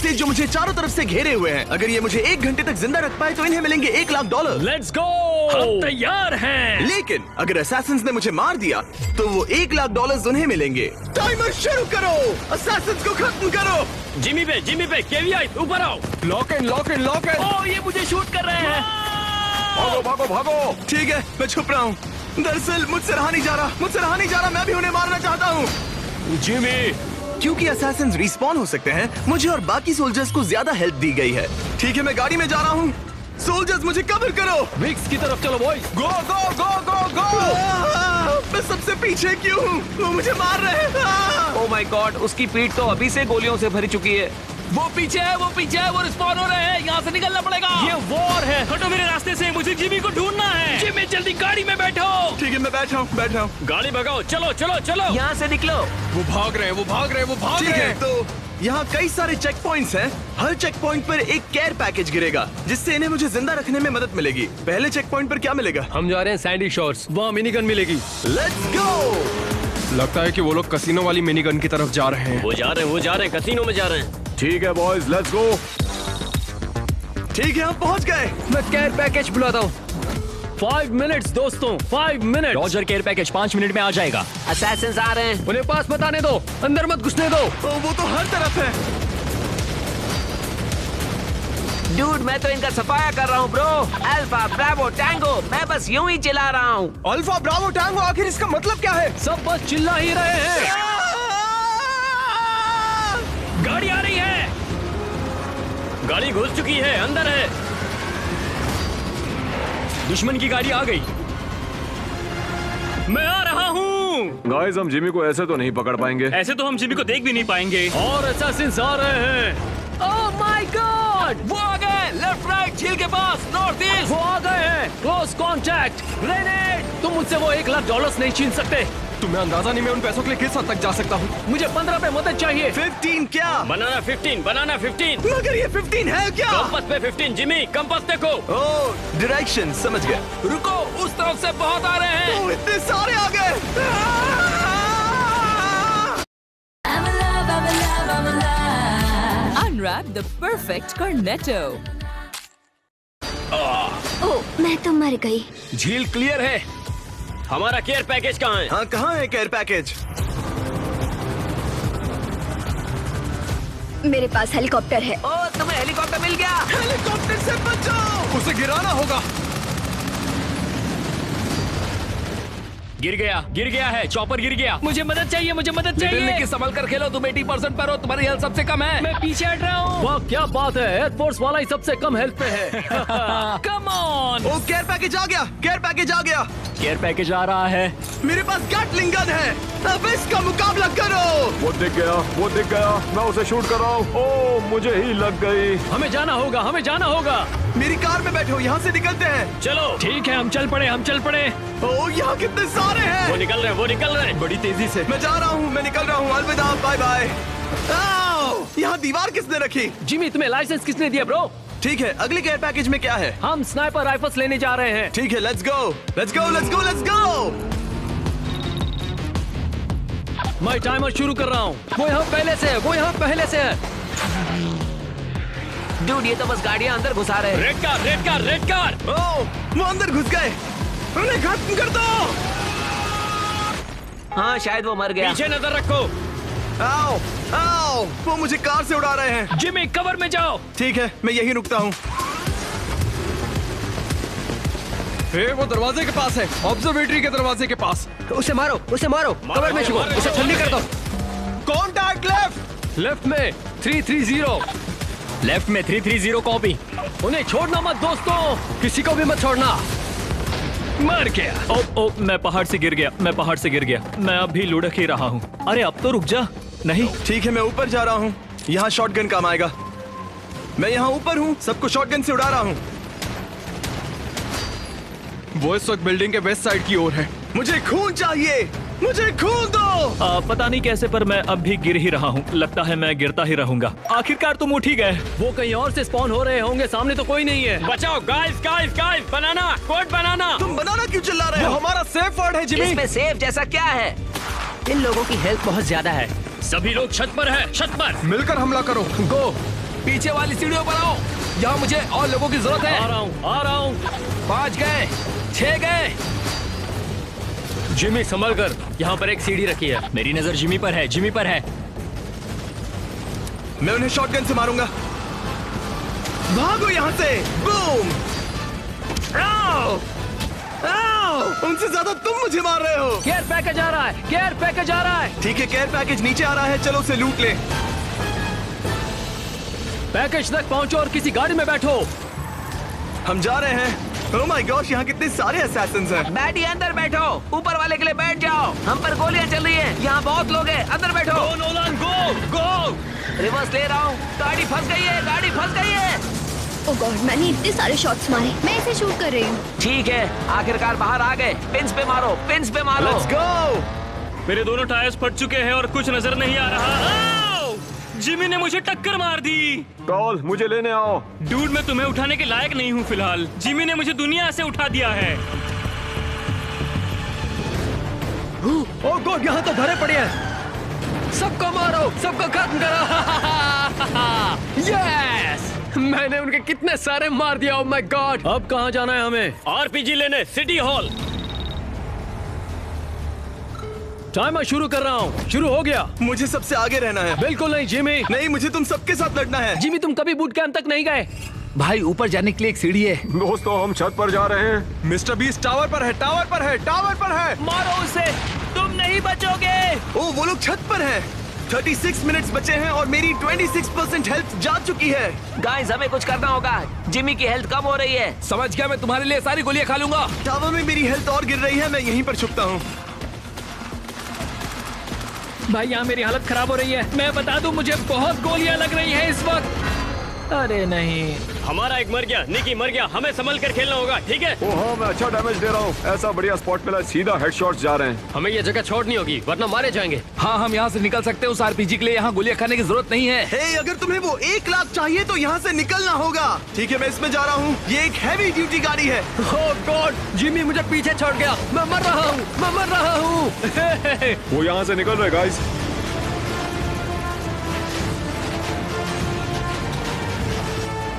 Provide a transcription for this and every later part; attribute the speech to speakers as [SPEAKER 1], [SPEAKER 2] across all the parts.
[SPEAKER 1] से जो मुझे चारों तरफ से घेरे हुए हैं। अगर ये मुझे 1 घंटे तक जिंदा रख पाए तो इन्हें मिलेंगे $1,00,000।
[SPEAKER 2] लेट्स गो, हम तैयार हैं।
[SPEAKER 1] लेकिन अगर असैसिन्स ने मुझे मार दिया तो वो $1,00,000 उन्हें मिलेंगे। टाइमर शुरू करो, असैसिन्स को खत्म करो।
[SPEAKER 2] जिमी पे केवीआई ऊपर आओ।
[SPEAKER 3] Lock in.
[SPEAKER 2] ओह, ये मुझे शूट कर रहे हैं।
[SPEAKER 3] भागो।
[SPEAKER 1] ठीक है, मैं छुप रहा हूँ। दरअसल मुझसे रहा नहीं जा रहा, मैं भी उन्हें मारना चाहता हूँ।
[SPEAKER 2] जिमी,
[SPEAKER 1] क्योंकि असैसिन्स रिस्पॉन हो सकते हैं, मुझे और बाकी सोल्जर्स को ज्यादा हेल्प दी गई है। ठीक है, मैं गाड़ी में जा रहा हूँ। सोल्जर्स मुझे कवर करो।
[SPEAKER 2] विक्स की तरफ चलो बॉयज।
[SPEAKER 3] गो।
[SPEAKER 1] मैं सबसे पीछे क्यों हूँ? वो मुझे मार रहे हैं।
[SPEAKER 4] ओह माय गॉड, उसकी पीठ तो अभी से गोलियों से भरी चुकी है।
[SPEAKER 2] वो पीछे है, वो रिस्पॉन हो रहे हैं। यहाँ से निकलना पड़ेगा। ये वॉर है। हटो मेरे रास्ते से, मुझे जिमी को ढूंढना है। जिमी, जल्दी गाड़ी में बैठो।
[SPEAKER 1] ठीक है, मैं बैठा हूँ।
[SPEAKER 2] गाड़ी भगाओ, चलो।
[SPEAKER 4] यहाँ से निकलो।
[SPEAKER 3] वो भाग रहे हैं।
[SPEAKER 1] ठीक है, तो यहाँ कई सारे चेक पॉइंट्स हैं। हर चेक पॉइंट पर एक केयर पैकेज गिरेगा, जिससे इन्हें मुझे जिंदा रखने में मदद मिलेगी। पहले चेक पॉइंट पर क्या मिलेगा?
[SPEAKER 2] हम जा रहे हैं सैंडी शोर्स, वहाँ मिनीगन मिलेगी।
[SPEAKER 1] Let's go.
[SPEAKER 3] लगता है कि वो लोग कसिनो वाली मिनी गन की तरफ जा रहे हैं।
[SPEAKER 2] वो जा रहे हैं, कसिनो में जा रहे हैं।
[SPEAKER 3] ठीक है बॉयज, लेट्स गो।
[SPEAKER 1] ठीक है, हम पहुँच गए।
[SPEAKER 2] मैं केयर पैकेज बुलाता हूँ। 5 मिनट्स दोस्तों, 5 minute. Roger, care package 5 minute में आ जाएगा।
[SPEAKER 4] असैसिन्स आ रहे हैं।
[SPEAKER 2] उन्हें पास मत आने दो, अंदर मत घुसने दो।
[SPEAKER 1] वो तो हर तरफ है।
[SPEAKER 4] डूड, मैं तो इनका सफाया कर रहा हूँ ब्रो। अल्फा ब्रावो टैंगो, मैं बस यूं ही चिल्ला रहा हूँ।
[SPEAKER 3] अल्फा ब्रावो टैंगो, आखिर इसका मतलब क्या है?
[SPEAKER 2] सब बस चिल्ला ही रहे हैं। गाड़ी आ रही है। गाड़ी घुस चुकी है, अंदर है। दुश्मन की गाड़ी आ गई। मैं आ रहा हूँ।
[SPEAKER 3] गाइस, हम जिमी को ऐसे तो नहीं पकड़ पाएंगे।
[SPEAKER 2] ऐसे तो हम जिमी को देख भी नहीं पाएंगे। और असैसिन्स आ रहे हैं। ओह माय गॉड, वो आ गए। लेफ्ट राइट झील के पास, नॉर्थ ईस्ट। वो आ गए हैं। Close contact, grenade. तुम मुझसे वो $1,00,000 नहीं छीन सकते।
[SPEAKER 3] तुम्हें अंदाजा नहीं मैं उन पैसों के लिए किस हद तक जा सकता हूँ।
[SPEAKER 2] मुझे 15 पे मदद चाहिए।
[SPEAKER 1] 15 क्या?
[SPEAKER 2] बनाना 15।
[SPEAKER 1] मगर ये 15 है क्या?
[SPEAKER 2] कंपास पे 15। जिमी, कंपास देखो।
[SPEAKER 1] ओह, डायरेक्शन समझ गया।
[SPEAKER 2] रुको, उस तरफ से बहुत आ रहे हैं।
[SPEAKER 1] ओह, इतने सारे आ गए।
[SPEAKER 5] Unwrap the perfect cornetto.
[SPEAKER 6] ओह, मैं तो मर गई।
[SPEAKER 2] झील क्लियर है। हमारा केयर पैकेज कहाँ है?
[SPEAKER 1] हाँ, कहाँ है केयर पैकेज?
[SPEAKER 6] मेरे पास हेलीकॉप्टर है।
[SPEAKER 4] ओह, तुम्हें हेलीकॉप्टर मिल गया।
[SPEAKER 1] हेलीकॉप्टर से बचाओ।
[SPEAKER 3] उसे गिराना होगा।
[SPEAKER 2] गिर गया है। चॉपर गिर गया। मुझे मदद चाहिए।
[SPEAKER 4] लिटिल संभल कर खेलो, तुम 80% पर हो, तुम्हारी हेल्थ सबसे कम है।
[SPEAKER 2] मैं पीछे हट रहा हूँ। वाह, क्या बात है। एयरफोर्स वाला ही सबसे कम हेल्थ पे है। Come on.
[SPEAKER 1] Oh, care package आ गया।
[SPEAKER 2] केयर पैकेज आ रहा है।
[SPEAKER 1] मेरे पास गैटलिंग गन है। अब इसका मुकाबला करो।
[SPEAKER 3] वो दिख गया। मैं उसे शूट कर रहा हूँ। ओह, मुझे ही लग गई।
[SPEAKER 2] हमें जाना होगा।
[SPEAKER 1] मेरी कार में बैठो, यहाँ से निकलते हैं।
[SPEAKER 2] चलो ठीक है, हम चल पड़े।
[SPEAKER 1] ओह, यहाँ कितने सारे हैं।
[SPEAKER 2] वो निकल रहे हैं बड़ी तेजी से।
[SPEAKER 1] मैं जा रहा हूँ, मैं निकल रहा हूँ। अलविदा, बाय बाय। यहाँ दीवार किसने रखी?
[SPEAKER 2] जिमी, तुम्हें लाइसेंस किसने दिया ब्रो?
[SPEAKER 1] ठीक है, अगले केयर पैकेज में क्या है?
[SPEAKER 2] हम स्नाइपर राइफल्स लेने जा रहे हैं।
[SPEAKER 1] ठीक है, लेट्स गो।
[SPEAKER 2] मैं टाइमर शुरू कर रहा हूँ। वो यहाँ पहले से है।
[SPEAKER 4] डूड, ये तो बस गाड़ियाँ अंदर घुसा रहे हैं।
[SPEAKER 2] Red car.
[SPEAKER 1] ओह, वो अंदर घुस गए। उन्हें खत्म कर दो।
[SPEAKER 4] हाँ, शायद वो मर गया।
[SPEAKER 2] पीछे नजर रखो।
[SPEAKER 1] आओ, वो मुझे कार से उड़ा रहे हैं।
[SPEAKER 2] जिमी, कवर में जाओ।
[SPEAKER 1] ठीक है, मैं यही रुकता हूँ।
[SPEAKER 3] वो दरवाजे के पास है, ऑब्जर्वेटरी के दरवाजे के पास।
[SPEAKER 4] उसे मारो। कवर में छुपो, उसे ठंडी कर दो।
[SPEAKER 1] कॉन्टैक्ट
[SPEAKER 2] लेफ्ट में 330 कॉपी। उन्हें छोड़ना मत दोस्तों, किसी को भी मत छोड़ना। मर गया। ओ, मैं पहाड़ से गिर गया। मैं अब भी लुढ़क ही रहा हूँ। अरे अब तो रुक जा। नहीं,
[SPEAKER 1] ठीक है, मैं ऊपर जा रहा हूँ। यहाँ शॉटगन काम आएगा। मैं यहाँ ऊपर हूँ, सबको शॉटगन से उड़ा रहा हूँ।
[SPEAKER 3] वो इस वक्त बिल्डिंग के वेस्ट साइड की ओर है।
[SPEAKER 1] मुझे खून चाहिए, मुझे खून दो।
[SPEAKER 2] पता नहीं कैसे, पर मैं अब भी गिर ही रहा हूँ। लगता है मैं गिरता ही रहूंगा। आखिरकार तुम उठ ही गए। वो कहीं और से स्पॉन हो रहे होंगे, सामने तो कोई नहीं है। बचाओ गाइस, बनाना, कोड बनाना।
[SPEAKER 1] तुम बनाना क्यों चिल्ला रहे हो?
[SPEAKER 3] हमारा सेफ वर्ड है जिमी।
[SPEAKER 4] इसमें सेफ जैसा क्या है? इन लोगों की हेल्थ बहुत ज्यादा है।
[SPEAKER 2] सभी लोग छत पर है।
[SPEAKER 3] मिलकर हमला करो। गो।
[SPEAKER 4] पीछे वाली सीढ़ियों पर आओ। यहाँ मुझे और लोगों की जरूरत है।
[SPEAKER 2] आ रहा हूँ
[SPEAKER 4] 5 गए, 6 गए।
[SPEAKER 2] जिमी संभल कर, यहाँ पर एक सीढ़ी रखी है।
[SPEAKER 7] मेरी नजर जिमी पर है, जिमी पर है।
[SPEAKER 1] मैं उन्हें शॉटगन से मारूंगा। भागो यहाँ से। बूम। उनसे ज्यादा तुम मुझे मार रहे हो।
[SPEAKER 2] केयर पैकेज आ रहा है, केयर पैकेज आ रहा है।
[SPEAKER 1] ठीक है, केयर पैकेज नीचे आ रहा है, चलो उसे लूट ले।
[SPEAKER 2] पैकेज तक पहुंचो और किसी गाड़ी में बैठो।
[SPEAKER 1] हम जा रहे हैं। ओह माय गॉश, यहाँ कितने सारे असैसिन्स हैं।
[SPEAKER 4] बैठी अंदर बैठो, ऊपर वाले के लिए बैठ जाओ। हम पर गोलियां चल रही हैं। यहाँ बहुत लोग हैं, अंदर बैठो।
[SPEAKER 2] गो नोलन, गो गो।
[SPEAKER 4] रिवर्स ले रहा हूँ। गाड़ी फंस गई है, गाड़ी फंस गई है।
[SPEAKER 6] ओह गॉड, मैंने इतने सारे शॉट्स मारे। मैं इसे शूट कर रही हूँ।
[SPEAKER 4] ठीक है, आखिरकार बाहर आ गए। पिंस पे मारो, पिंस पे मारो।
[SPEAKER 1] Let's go.
[SPEAKER 2] मेरे दोनों टायर्स फट चुके हैं और कुछ नजर नहीं आ रहा। जिमी ने मुझे टक्कर मार दी।
[SPEAKER 3] कॉल, मुझे लेने आओ।
[SPEAKER 2] डूड, मैं तुम्हें उठाने के लायक नहीं हूँ फिलहाल। जिमी ने मुझे दुनिया से उठा दिया है।
[SPEAKER 1] ओह गॉड, यहाँ तो भरे पड़े हैं।
[SPEAKER 2] सबको मारो, सबको खत्म करो। यस, मैंने उनके कितने सारे मार दिया। ओह माय गॉड। अब कहाँ जाना है हमें? आरपीजी लेने सिटी हॉल। टाइमर शुरू कर रहा हूँ। शुरू हो गया।
[SPEAKER 1] मुझे सबसे आगे रहना है।
[SPEAKER 2] बिल्कुल नहीं जिमी।
[SPEAKER 1] नहीं, मुझे तुम सबके साथ लड़ना है।
[SPEAKER 2] जिमी, तुम कभी बूट कैंप तक नहीं गए।
[SPEAKER 4] भाई, ऊपर जाने के लिए एक सीढ़ी है।
[SPEAKER 3] दोस्तों, हम छत पर जा रहे हैं।
[SPEAKER 1] मिस्टर बीस्ट टावर पर है, टावर पर है, टावर पर है।
[SPEAKER 2] मारो उसे, तुम नहीं बचोगे।
[SPEAKER 1] ओह, वो लोग छत पर हैं। 36 मिनट्स बचे हैं और मेरी 26% हेल्थ जा चुकी है।
[SPEAKER 4] गाइस, हमें कुछ करना होगा। जिमी की हेल्थ कम हो रही है। समझ गया, मैं तुम्हारे लिए सारी गोलियां खा लूंगा।
[SPEAKER 1] टावर में मेरी हेल्थ और गिर रही है, मैं यहीं पर छुपता हूँ।
[SPEAKER 2] भाई, यहाँ मेरी हालत खराब हो रही है। मैं बता दूं, मुझे बहुत गोलियां लग रही हैं इस वक्त। अरे नहीं, हमारा एक मर गया, निकी मर गया। हमें संभल कर खेलना होगा, ठीक है?
[SPEAKER 3] ओह हाँ, मैं अच्छा डैमेज दे रहा हूँ। ऐसा बढ़िया स्पॉट मिला, सीधा हेडशॉट्स जा रहे हैं।
[SPEAKER 2] हमें ये जगह छोड़नी होगी वरना मारे जाएंगे।
[SPEAKER 4] हाँ, हम यहाँ से निकल सकते हैं। उस आरपीजी के लिए यहाँ गोलियां खाने की जरूरत नहीं है।
[SPEAKER 1] हे, अगर तुम्हें वो 1 लाख चाहिए तो यहाँ से निकलना होगा। ठीक है, मैं इसमें जा रहा हूँ। ये एक हैवी ड्यूटी गाड़ी है।
[SPEAKER 2] ओह गॉड, जिमी मुझे पीछे छोड़ गया। मैं मर रहा हूँ, मैं मर रहा हूँ।
[SPEAKER 3] वो यहाँ से निकल रहे गाइस।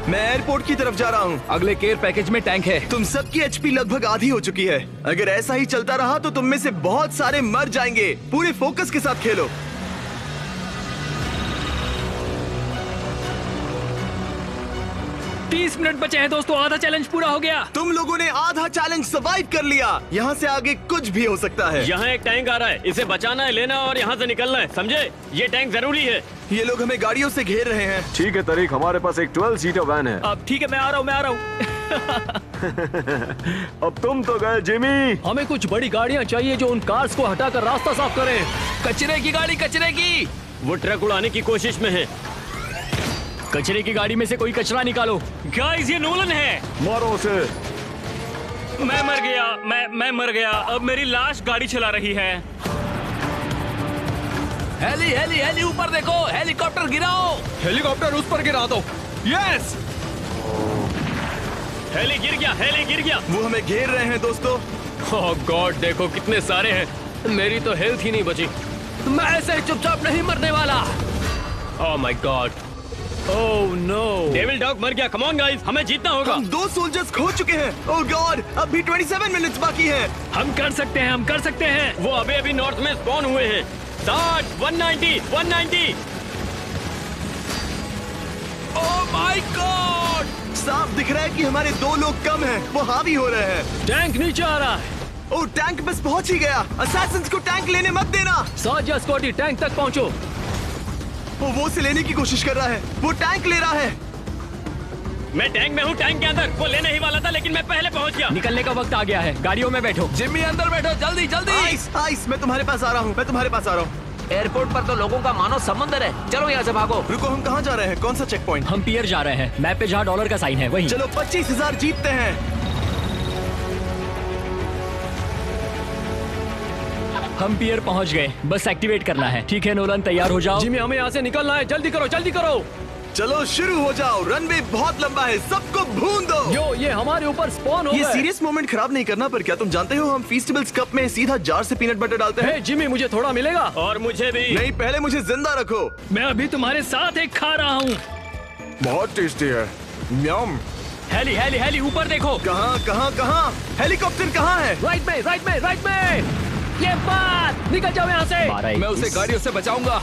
[SPEAKER 1] मैं एयरपोर्ट की तरफ जा रहा हूँ।
[SPEAKER 4] अगले केयर पैकेज में टैंक है।
[SPEAKER 1] तुम सबकी एचपी लगभग आधी हो चुकी है। अगर ऐसा ही चलता रहा तो तुम में से बहुत सारे मर जाएंगे। पूरे फोकस के साथ खेलो।
[SPEAKER 2] तीस मिनट बचे हैं दोस्तों, आधा चैलेंज पूरा हो गया।
[SPEAKER 1] तुम लोगों ने आधा चैलेंज सर्वाइव कर लिया। यहाँ से आगे कुछ भी हो सकता है।
[SPEAKER 2] यहाँ एक टैंक आ रहा है, इसे बचाना है, लेना और यहाँ से निकलना है, समझे? ये टैंक जरूरी है।
[SPEAKER 1] ये लोग हमें गाड़ियों से घेर रहे हैं।
[SPEAKER 3] ठीक है तरीक, हमारे पास एक 12 सीटर वैन है।
[SPEAKER 2] अब ठीक है, मैं आ रहा हूँ।
[SPEAKER 3] अब तुम तो गए जिमी।
[SPEAKER 2] हमें कुछ बड़ी गाड़ियाँ चाहिए जो उन कार्स को हटाकर रास्ता साफ करें।
[SPEAKER 4] कचरे की गाड़ी, कचरे की।
[SPEAKER 2] वो ट्रक उड़ाने की कोशिश में है। कचरे की गाड़ी में से कोई कचरा निकालो। गाइस, ये नोलन है।
[SPEAKER 3] मारो उसे।
[SPEAKER 2] मैं मर गया, मैं मर गया। अब मेरी लाश गाड़ी चला रही है।
[SPEAKER 4] हेली हेली हेली, ऊपर देखो, हेलीकॉप्टर गिराओ।
[SPEAKER 1] हेलीकॉप्टर उस पर गिरा दो। यस,
[SPEAKER 2] हेली गिर गया, हेली गिर गया।
[SPEAKER 1] वो हमें घेर रहे हैं दोस्तों।
[SPEAKER 2] ओह गॉड, देखो कितने सारे हैं। मेरी तो हेल्थ ही नहीं बची। मैं ऐसे चुपचाप नहीं मरने वाला। Oh my God, oh no. Devil dog मर गया। कम ऑन गाइस, हमें जीतना होगा।
[SPEAKER 1] हम 2 सोल्जर्स खो चुके हैं। ओह गॉड, अब भी 27 मिनट्स बाकी है।
[SPEAKER 2] हम कर सकते हैं, हम कर सकते हैं। वो अभी नॉर्थ में स्पॉन हुए हैं। 60, 190, 190।
[SPEAKER 4] ओह माय गॉड,
[SPEAKER 1] साफ दिख रहा है कि हमारे 2 लोग कम हैं। वो हावी हो रहे हैं।
[SPEAKER 2] टैंक नीचे आ रहा है।
[SPEAKER 1] ओह, टैंक बस पहुंच ही गया। असैसिन्स को टैंक लेने मत देना।
[SPEAKER 2] साजिया स्कॉटी, टैंक तक पहुंचो।
[SPEAKER 1] वो उसे लेने की कोशिश कर रहा है। वो टैंक ले रहा है।
[SPEAKER 2] मैं टैंक में हूँ, टैंक के अंदर। वो लेने ही वाला था लेकिन मैं पहले पहुंच गया। निकलने का वक्त आ गया है, गाड़ियों में बैठो।
[SPEAKER 4] जिम्मी अंदर बैठो, जल्दी जल्दी।
[SPEAKER 1] आइस, आइस, मैं तुम्हारे पास आ रहा हूँ। मैं तुम्हारे पास आ रहा हूँ।
[SPEAKER 4] एयरपोर्ट पर तो लोगों का मानो समंदर है। चलो यहाँ से भागो।
[SPEAKER 1] रुको, हम कहाँ जा रहे हैं? कौन सा चेक पॉइंट?
[SPEAKER 7] हम पियर जा रहे हैं, मैप पे जहाँ डॉलर का साइन है वहीं।
[SPEAKER 1] चलो 25,000 जीतते हैं।
[SPEAKER 7] हम पियर पहुंच गए, बस एक्टिवेट करना है। ठीक है नोलन, तैयार हो जाओ।
[SPEAKER 2] जिमी, हमें यहाँ से निकलना है। जल्दी करो, जल्दी करो।
[SPEAKER 1] चलो शुरू हो जाओ। रनवे बहुत लंबा है, सबको भून दो।
[SPEAKER 2] यो, ये हमारे ऊपर स्पॉन हो
[SPEAKER 1] ये
[SPEAKER 2] गए।
[SPEAKER 1] सीरियस मोमेंट खराब नहीं करना, पर क्या तुम जानते हो हम फेस्टिवल्स कप में सीधा जार से पीनट बटर डालते हैं?
[SPEAKER 2] हे जिमी, मुझे थोड़ा मिलेगा। और मुझे भी।
[SPEAKER 1] नहीं, पहले मुझे जिंदा रखो।
[SPEAKER 2] मैं अभी तुम्हारे साथ एक खा रहा हूँ।
[SPEAKER 3] बहुत टेस्टी है। यम।
[SPEAKER 7] हेली हेली हेली ऊपर देखो।
[SPEAKER 1] कहाँ कहाँ कहाँ? हेलीकॉप्टर कहाँ है?
[SPEAKER 2] राइट में राइट में राइट में। ये बात, निकल जाओ यहाँ से।
[SPEAKER 7] 12,
[SPEAKER 8] मैं उसे
[SPEAKER 7] 21।
[SPEAKER 8] गाड़ियों से बचाऊंगा।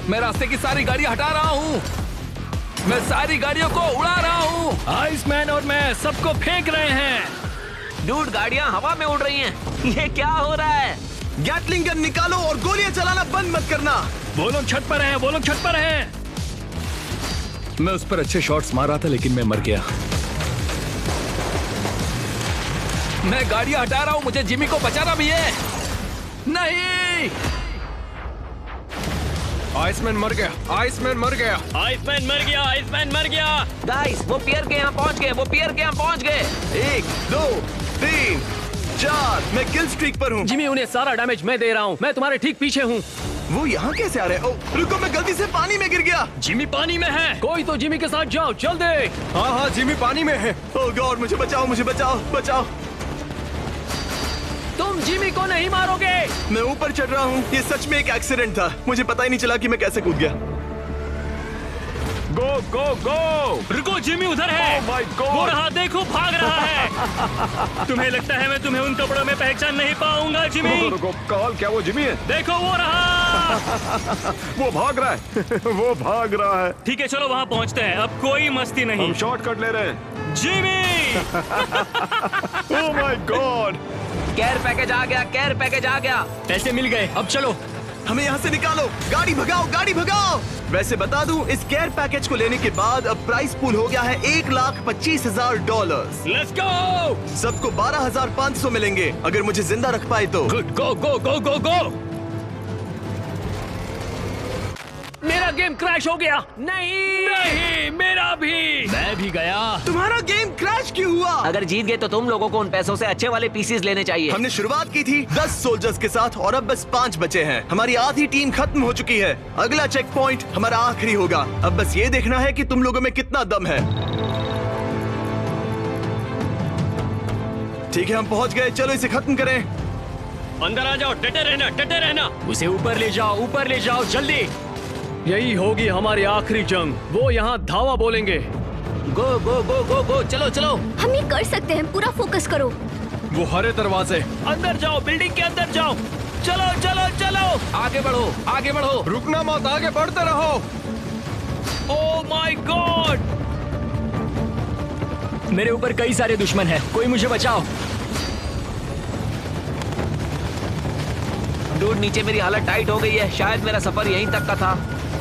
[SPEAKER 8] मैं रास्ते की सारी गाड़ियां हटा रहा हूँ। मैं सारी गाड़ियों को उड़ा रहा हूँ।
[SPEAKER 2] आइसमैन और मैं सबको फेंक रहे हैं।
[SPEAKER 4] डूड गाड़ियाँ हवा में उड़ रही हैं। ये क्या हो रहा है?
[SPEAKER 1] गैटलिंग गन निकालो और गोलियां चलाना बंद मत करना।
[SPEAKER 2] वो लोग छत पर हैं, वो लोग छत पर हैं।
[SPEAKER 8] मैं उस पर अच्छे शॉट्स मार रहा था लेकिन मैं मर गया। मैं गाड़ियां हटा रहा हूँ, मुझे जिमी को बचाना भी है। नहीं,
[SPEAKER 3] आइसमैन मर गया। आइसमैन मर गया।
[SPEAKER 7] आइसमैन मर गया, आइसमैन मर गया।
[SPEAKER 4] गाइस, वो पियर के यहाँ पहुँच गए, वो पियर के यहाँ पहुँच गए।
[SPEAKER 1] 1 2 3 4 मैं किल स्ट्रीक पर हूँ।
[SPEAKER 2] जिमी, उन्हें सारा डैमेज मैं दे रहा हूँ। मैं तुम्हारे ठीक पीछे हूँ।
[SPEAKER 1] वो यहाँ कैसे आ रहे हैं? ओ, रुको, मैं गलती से पानी में गिर गया।
[SPEAKER 7] जिमी पानी में है।
[SPEAKER 2] कोई तो जिमी के साथ जाओ, जल्दी।
[SPEAKER 3] हाँ हाँ, जिमी पानी में है।
[SPEAKER 1] ओह गॉड, मुझे बचाओ, मुझे बचाओ, बचाओ।
[SPEAKER 2] तुम जिमी को नहीं मारोगे।
[SPEAKER 1] मैं ऊपर चढ़ रहा हूँ। ये सच में एक एक्सीडेंट था। मुझे पता ही नहीं चला कि मैं कैसे कूद गया।
[SPEAKER 3] गो गो गो।
[SPEAKER 7] रुको, जिमी उधर है।
[SPEAKER 3] Oh my God!
[SPEAKER 7] वो रहा, देखो भाग रहा है। तुम्हें लगता है मैं तुम्हें उन कपड़ों में पहचान नहीं पाऊंगा जिमी?
[SPEAKER 3] रुको रुको, कॉल क्या वो जिमी है?
[SPEAKER 7] देखो वो रहा।
[SPEAKER 3] वो भाग रहा है। वो भाग रहा है।
[SPEAKER 7] ठीक है, चलो वहाँ पहुँचते हैं। अब कोई मस्ती नहीं।
[SPEAKER 3] हम शॉर्टकट ले रहे हैं।
[SPEAKER 7] Jimmy.
[SPEAKER 3] Oh my god.
[SPEAKER 4] Care package आ गया, केयर पैकेज आ गया।
[SPEAKER 7] पैसे मिल गए, अब चलो।
[SPEAKER 1] हमें यहाँ से निकालो। गाड़ी भगाओ, गाड़ी भगाओ। वैसे बता दूं, इस केयर पैकेज को लेने के बाद अब प्राइस पूल हो गया है $1,25,000।
[SPEAKER 7] Let's go.
[SPEAKER 1] सबको 12,500 मिलेंगे अगर मुझे जिंदा रख पाए तो।
[SPEAKER 7] गुड, गो गो गो गो गो।
[SPEAKER 2] मेरा गेम क्रैश हो गया। नहीं
[SPEAKER 7] नहीं, मेरा भी। मैं भी गया।
[SPEAKER 1] तुम्हारा गेम क्रैश क्यों हुआ?
[SPEAKER 4] अगर जीत गए तो तुम लोगों को उन पैसों से अच्छे वाले पीसेस लेने चाहिए।
[SPEAKER 1] हमने शुरुआत की थी 10 सोल्जर्स के साथ और अब बस 5 बचे हैं। हमारी आधी टीम खत्म हो चुकी है। अगला चेक पॉइंट हमारा आखिरी होगा। अब बस ये देखना है कि तुम लोगों में कितना दम है। ठीक है, हम पहुंच गए। चलो इसे खत्म करें।
[SPEAKER 7] अंदर आ जाओ, डटे रहना, डटे रहना। उसे ऊपर ले जाओ, ऊपर ले जाओ, जल्दी।
[SPEAKER 2] यही होगी हमारी आखिरी जंग। वो यहाँ धावा बोलेंगे।
[SPEAKER 4] गो गो गो गो गो, चलो चलो।
[SPEAKER 6] हम ये कर सकते हैं, पूरा फोकस करो।
[SPEAKER 3] वो हरे दरवाजे।
[SPEAKER 7] अंदर जाओ, बिल्डिंग के अंदर जाओ। चलो चलो चलो।
[SPEAKER 4] आगे बढ़ो, आगे बढ़ो।
[SPEAKER 3] रुकना मत, आगे बढ़ते रहो।
[SPEAKER 7] ओह माय गॉड। मेरे ऊपर कई सारे दुश्मन हैं, कोई मुझे बचाओ।
[SPEAKER 4] डूड, नीचे मेरी हालत टाइट हो गई है। शायद मेरा सफर यहीं तक का था।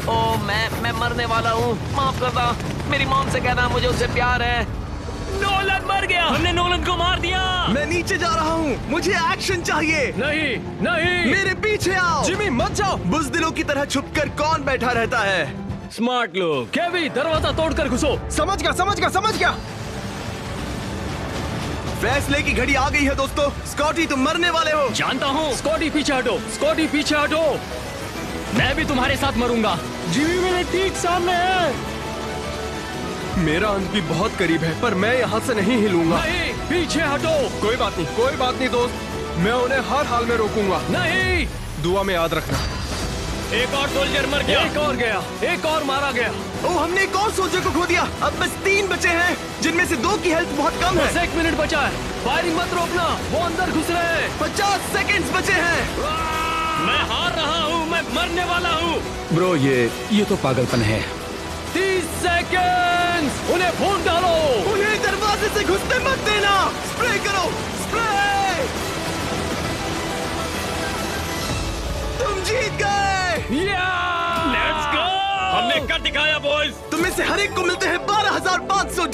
[SPEAKER 4] ओह, मैं मरने वाला हूँ। माफ करना। मेरी मॉम से कहना मुझे उससे प्यार है।
[SPEAKER 7] नोलन मर गया। हमने नोलन को मार दिया।
[SPEAKER 1] मैं नीचे जा रहा हूँ। मुझे एक्शन चाहिए।
[SPEAKER 2] नहीं नहीं।
[SPEAKER 1] मेरे पीछे आओ।
[SPEAKER 3] जिमी मत जाओ।
[SPEAKER 1] बुज़दिलों की तरह छुपकर कौन बैठा रहता है?
[SPEAKER 2] स्मार्ट लोग। केवी, दरवाजा तोड़कर घुसो।
[SPEAKER 3] समझ गया समझ गया समझ गया।
[SPEAKER 1] फैसले की घड़ी आ गई है दोस्तों। स्कॉटी, तुम मरने वाले हो।
[SPEAKER 7] जानता हूँ।
[SPEAKER 2] स्कॉटी पीछे हटो, स्कॉटी पीछे हटो।
[SPEAKER 7] मैं भी तुम्हारे साथ मरूंगा।
[SPEAKER 3] जिमी मेरे ठीक सामने है। मेरा अंत भी बहुत करीब है, पर मैं यहाँ से नहीं हिलूंगा।
[SPEAKER 2] नहीं, पीछे हटो।
[SPEAKER 3] कोई बात नहीं दोस्त। मैं उन्हें हर हाल में रोकूंगा।
[SPEAKER 2] नहीं।
[SPEAKER 3] दुआ में याद रखना।
[SPEAKER 7] एक और सोल्जर मर गया।
[SPEAKER 2] एक और गया, एक और मारा गया।
[SPEAKER 1] ओह, हमने एक और सोल्जर को खो दिया। अब बस 3 बचे हैं, जिनमें से 2 की हेल्थ बहुत कम
[SPEAKER 2] बस
[SPEAKER 1] है।
[SPEAKER 2] 1 मिनट बचा है। फायरिंग मत रोकना, वो अंदर घुस रहे हैं।
[SPEAKER 1] 50 सेकंड्स बचे हैं।
[SPEAKER 7] मैं हार रहा हूँ, मैं मरने वाला हूँ।
[SPEAKER 8] ब्रो, ये तो पागलपन है।
[SPEAKER 2] 30 सेकंड्स। उन्हें फूंक डालो।
[SPEAKER 1] उन्हें दरवाजे से घुसने मत देना। स्प्रे करो, स्प्रे। तुम जीत गए।
[SPEAKER 7] Let's go. हमने कर दिखाया बॉयज।
[SPEAKER 1] तुम में से हर एक को मिलते हैं $12,500।